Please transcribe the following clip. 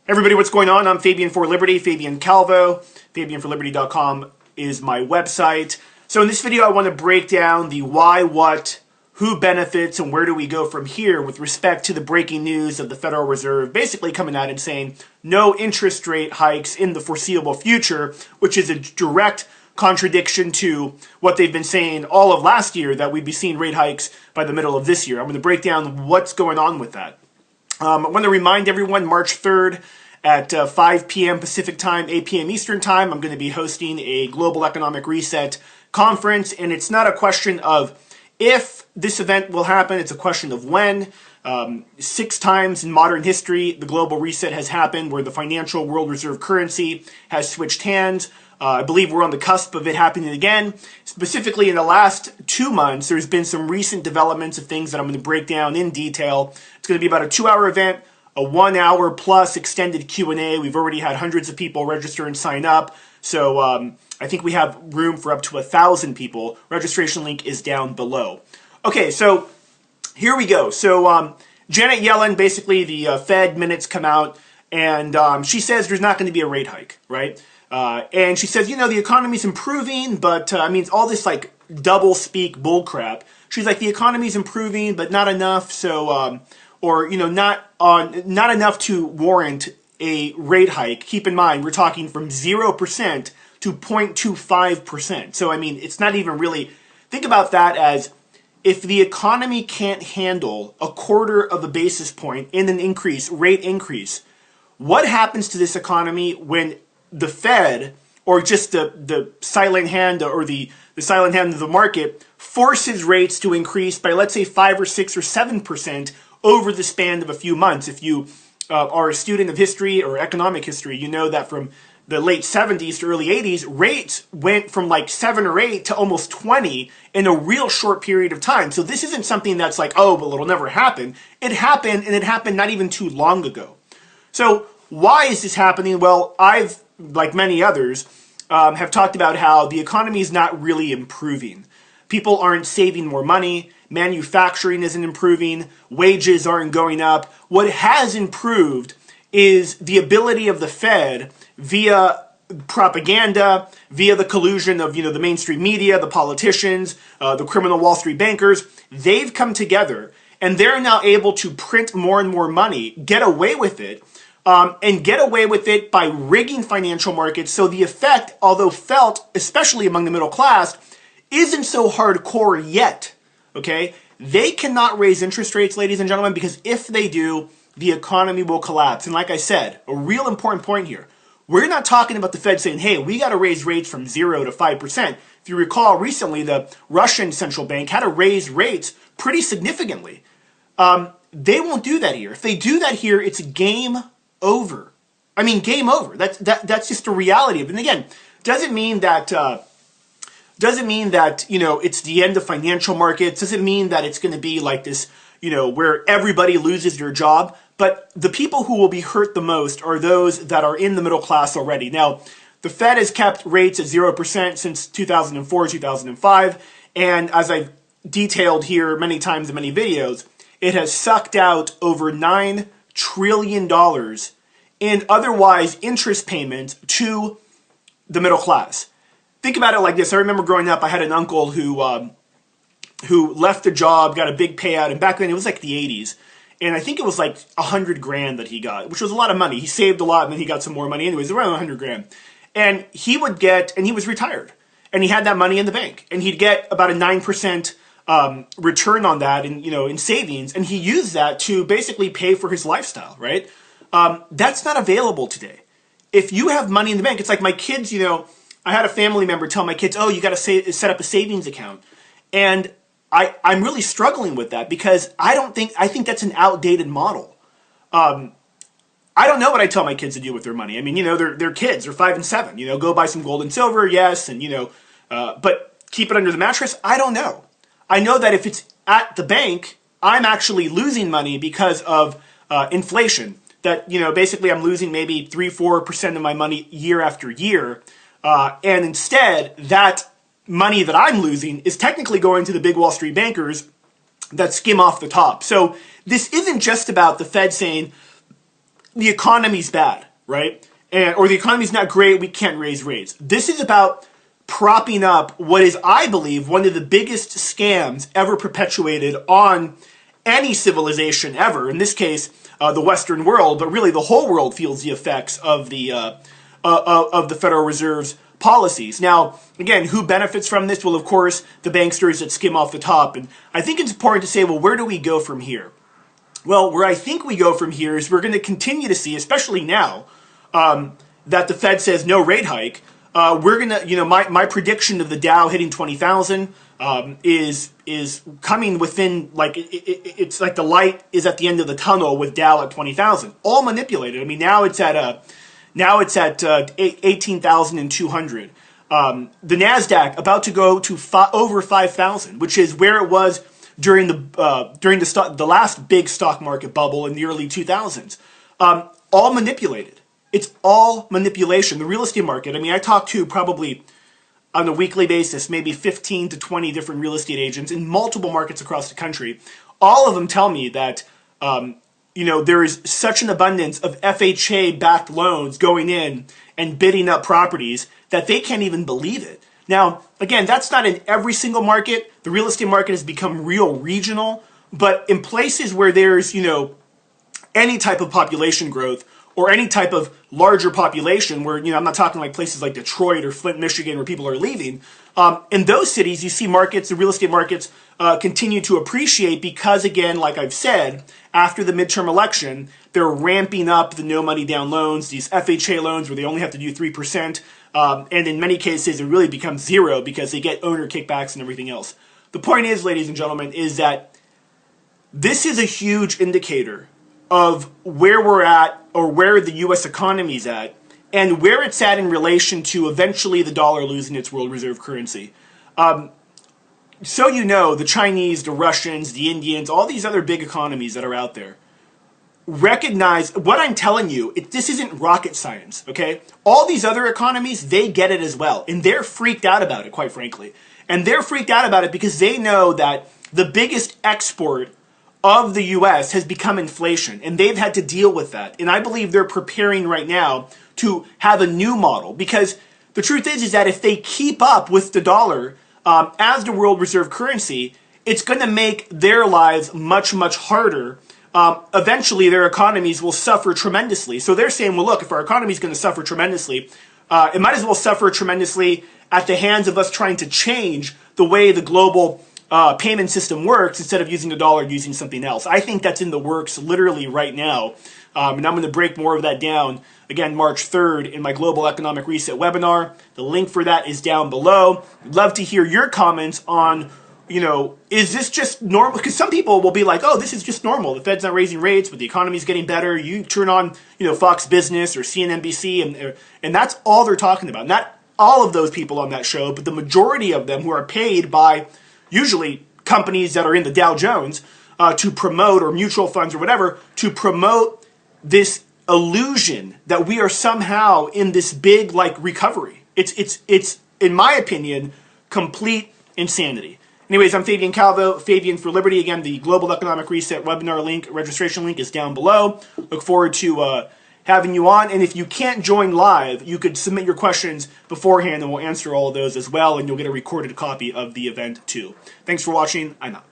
Everybody, what's going on? I'm Fabian for Liberty, Fabian Calvo. FabianForLiberty.com is my website. So in this video, I want to break down the why, what, who benefits, and where do we go from here with respect to the breaking news of the Federal Reserve basically coming out and saying no interest rate hikes in the foreseeable future, which is a direct contradiction to what they've been saying all of last year, that we'd be seeing rate hikes by the middle of this year. I'm going to break down what's going on with that. I want to remind everyone, March 3rd at 5 p.m. Pacific Time, 8 p.m. Eastern Time, I'm going to be hosting a Global Economic Reset conference, and it's not a question of if this event will happen, it's a question of when. 6 times in modern history, the global reset has happened where the financial world reserve currency has switched hands. I believe we're on the cusp of it happening again. Specifically, in the last 2 months, there's been some recent developments of things that I'm going to break down in detail. It's going to be about a 2-hour event, a 1-hour plus extended Q&A. We've already had hundreds of people register and sign up. So I think we have room for up to 1,000 people. Registration link is down below. Okay, so here we go. So Janet Yellen, basically the Fed minutes come out, and she says there's not going to be a rate hike, right? And she says, you know, the economy's improving, but I mean, all this like double speak bull crap. She's like, the economy's improving, but not enough. So, or, you know, not enough to warrant a rate hike. Keep in mind, we're talking from 0% to 0.25%. So, I mean, it's not even really, think about that as if the economy can't handle a quarter of a basis point in an increase, rate increase, what happens to this economy when the Fed, or just the silent hand, or the silent hand of the market, forces rates to increase by, let's say, 5 or 6 or 7% over the span of a few months? If you are a student of history or economic history, you know that from the late 70s to early 80s, rates went from like 7 or 8 to almost 20 in a real short period of time. So this isn't something that's like, oh, well, it'll never happen. It happened, and it happened not even too long ago. So why is this happening? Well, I've, like many others, have talked about how the economy is not really improving. People aren't saving more money. Manufacturing isn't improving. Wages aren't going up. What has improved is the ability of the Fed via propaganda, via the collusion of, you know, the mainstream media, the politicians, the criminal Wall Street bankers. They've come together, and they're now able to print more and more money, get away with it, and get away with it by rigging financial markets. So the effect, although felt, especially among the middle class, isn't so hardcore yet, okay? They cannot raise interest rates, ladies and gentlemen, because if they do, the economy will collapse. And like I said, a real important point here, we're not talking about the Fed saying, hey, we got to raise rates from 0 to 5%. If you recall, recently the Russian central bank had to raise rates pretty significantly. They won't do that here. If they do that here, it's game over. I mean, game over. That's just the reality of it. And again, doesn't mean that you know, it's the end of financial markets. Doesn't mean that it's going to be like this, you know, where everybody loses their job. But the people who will be hurt the most are those that are in the middle class already. Now, the Fed has kept rates at 0% since 2004, 2005, and as I've detailed here many times in many videos, it has sucked out over $9 trillion in otherwise interest payments to the middle class. Think about it like this. I remember growing up, I had an uncle who left a job, got a big payout, and back then it was like the 80s. And I think it was like 100 grand that he got, which was a lot of money. He saved a lot, and then he got some more money. Anyways, around 100 grand. And he would get, and he was retired, and he had that money in the bank, and he'd get about a 9% return on that, in, you know, in savings, and he used that to basically pay for his lifestyle, right? That's not available today. If you have money in the bank, it's like my kids, you know, I had a family member tell my kids, oh, you got to set up a savings account. And I'm really struggling with that because I think that's an outdated model. I don't know what I tell my kids to do with their money. I mean, you know, they're kids, they're 5 and 7, you know, go buy some gold and silver, yes, and, you know, but keep it under the mattress, I don't know. I know that if it's at the bank, I'm actually losing money because of inflation. That, you know, basically I'm losing maybe 3-4% of my money year after year. And instead, that money that I'm losing is technically going to the big Wall Street bankers that skim off the top. So this isn't just about the Fed saying, the economy's bad, right? Or the economy's not great, we can't raise rates. This is about propping up what is, I believe, one of the biggest scams ever perpetuated on any civilization ever. In this case, the Western world, but really the whole world feels the effects of the Federal Reserve's policies. Now, again, who benefits from this? Well, of course, the banksters that skim off the top. And I think it's important to say, well, where do we go from here? Well, where I think we go from here is we're going to continue to see, especially now, that the Fed says no rate hike. We're going to, my prediction of the Dow hitting 20,000 is coming within, like, it's like the light is at the end of the tunnel with Dow at 20,000. All manipulated. I mean, now it's at 18,200. The NASDAQ about to go to over 5,000, which is where it was during the last big stock market bubble in the early 2000s. All manipulated. It's all manipulation. The real estate market, I mean, I talk to probably on a weekly basis, maybe 15 to 20 different real estate agents in multiple markets across the country. All of them tell me that, there is such an abundance of FHA-backed loans going in and bidding up properties that they can't even believe it. Now, again, that's not in every single market. The real estate market has become real regional, but in places where there's, any type of population growth or any type of larger population where, I'm not talking like places like Detroit or Flint, Michigan, where people are leaving. In those cities, you see markets, the real estate markets continue to appreciate because, again, like I've said, after the midterm election, they're ramping up the no money down loans, these FHA loans where they only have to do 3%. And in many cases, it really becomes zero because they get owner kickbacks and everything else. The point is, ladies and gentlemen, is that this is a huge indicator of where we're at or where the U.S. economy's at and where it's at in relation to eventually the dollar losing its world reserve currency. So the Chinese, the Russians, the Indians, all these other big economies that are out there, recognize what I'm telling you. This isn't rocket science, okay? All these other economies, they get it as well. And they're freaked out about it, quite frankly. And they're freaked out about it because they know that the biggest export of the U.S. has become inflation. And they've had to deal with that. And I believe they're preparing right now to have a new model. Because the truth is that if they keep up with the dollar as the world reserve currency, it's going to make their lives much, much harder. Eventually, their economies will suffer tremendously. So they're saying, well, look, if our economy is going to suffer tremendously, it might as well suffer tremendously at the hands of us trying to change the way the global payment system works instead of using the dollar, using something else. I think that's in the works literally right now. And I'm going to break more of that down, again, March 3rd in my Global Economic Reset webinar. The link for that is down below. I'd love to hear your comments on, is this just normal? Because some people will be like, oh, this is just normal. The Fed's not raising rates, but the economy's getting better. You turn on, Fox Business or CNBC, and that's all they're talking about. Not all of those people on that show, but the majority of them who are paid by usually companies that are in the Dow Jones to promote, or mutual funds or whatever, to promote this illusion that we are somehow in this big, recovery. It's in my opinion, complete insanity. Anyways, I'm Fabian Calvo, Fabian for Liberty. Again, the Global Economic Reset webinar link, registration link is down below. Look forward to having you on. And if you can't join live, you could submit your questions beforehand and we'll answer all of those as well. And you'll get a recorded copy of the event too. Thanks for watching. I'm out.